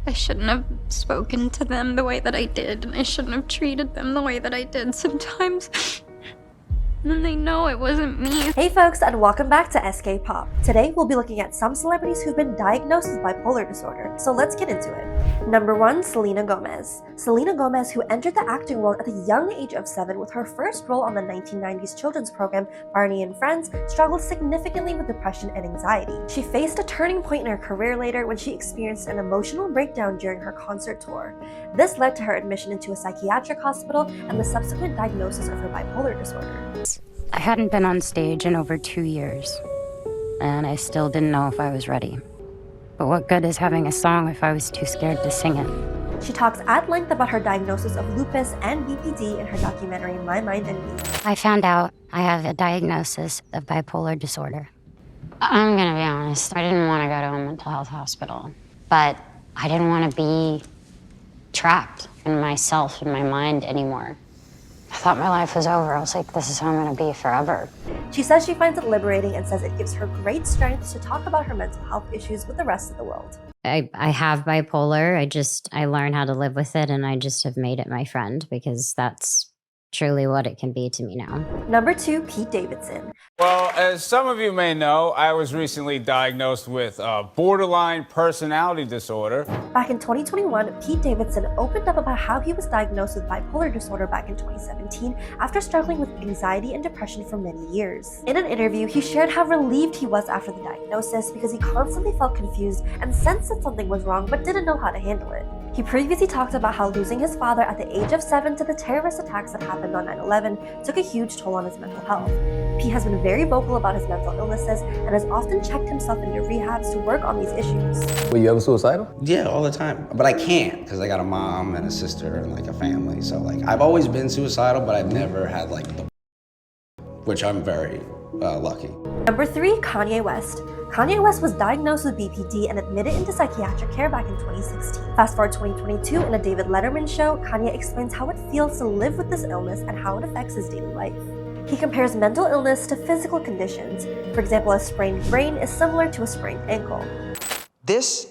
I shouldn't have spoken to them the way that I did, and I shouldn't have treated them the way that I did sometimes. And they know it wasn't me. Hey folks, and welcome back to SK Pop. Today we'll be looking at some celebrities who've been diagnosed with bipolar disorder, so let's get into it. Number 1, Selena Gomez. Selena Gomez, who entered the acting world at the young age of 7 with her first role on the 1990s children's program Barney and Friends, struggled significantly with depression and anxiety. She faced a turning point in her career later when she experienced an emotional breakdown during her concert tour. This led to her admission into a psychiatric hospital and the subsequent diagnosis of her bipolar disorder. I hadn't been on stage in over 2 years, and I still didn't know if I was ready. But what good is having a song if I was too scared to sing it? She talks at length about her diagnosis of lupus and BPD in her documentary My Mind and Me. I found out I have a diagnosis of bipolar disorder. I'm gonna be honest, I didn't want to go to a mental health hospital, but I didn't want to be trapped in myself and my mind anymore. I thought my life was over. I was like, this is how I'm gonna be forever. She says she finds it liberating and says it gives her great strength to talk about her mental health issues with the rest of the world. I have bipolar. I learned how to live with it, and I just have made it my friend because that's truly what it can be to me now. Number 2, Pete Davidson. Well, as some of you may know, I was recently diagnosed with borderline personality disorder. Back in 2021, Pete Davidson opened up about how he was diagnosed with bipolar disorder back in 2017 after struggling with anxiety and depression for many years. In an interview, he shared how relieved he was after the diagnosis because he constantly felt confused and sensed that something was wrong but didn't know how to handle it. He previously talked about how losing his father at the age of 7 to the terrorist attacks that happened on 9/11 took a huge toll on his mental health. Pete has been very vocal about his mental illnesses and has often checked himself into rehabs to work on these issues. Were you ever suicidal? Yeah, all the time. But I can't because I got a mom and a sister and like a family. So like I've always been suicidal, but I've never had like the which I'm very lucky. Number 3, Kanye West. Kanye West was diagnosed with BPD and admitted into psychiatric care back in 2016. Fast forward 2022, in a David Letterman show, Kanye explains how it feels to live with this illness and how it affects his daily life. He compares mental illness to physical conditions. For example, a sprained brain is similar to a sprained ankle. This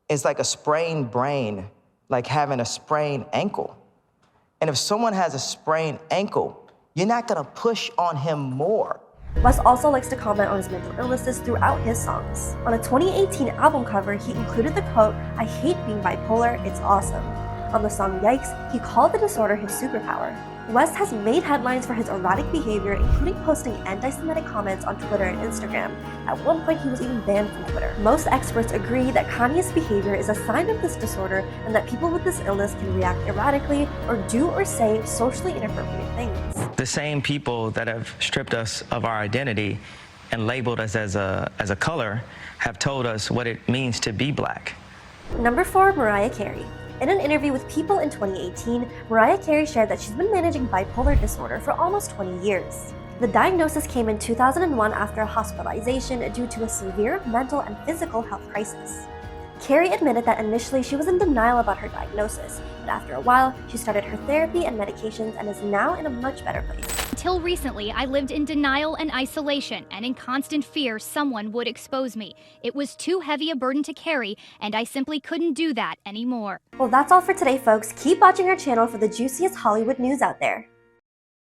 is like a sprained brain, like having a sprained ankle. And if someone has a sprained ankle, you're not gonna push on him more. West also likes to comment on his mental illnesses throughout his songs. On a 2018 album cover, he included the quote, "I hate being bipolar, it's awesome." On the song Yikes, he called the disorder his superpower. West has made headlines for his erratic behavior, including posting anti-Semitic comments on Twitter and Instagram. At one point, he was even banned from Twitter. Most experts agree that Kanye's behavior is a sign of this disorder and that people with this illness can react erratically or do or say socially inappropriate things. The same people that have stripped us of our identity and labeled us as a color have told us what it means to be black. Number 4, Mariah Carey. In an interview with People in 2018, Mariah Carey shared that she's been managing bipolar disorder for almost 20 years. The diagnosis came in 2001 after a hospitalization due to a severe mental and physical health crisis. Carey admitted that initially she was in denial about her diagnosis, but after a while, she started her therapy and medications and is now in a much better place. Until recently, I lived in denial and isolation and in constant fear someone would expose me. It was too heavy a burden to carry, and I simply couldn't do that anymore. Well, that's all for today, folks. Keep watching our channel for the juiciest Hollywood news out there.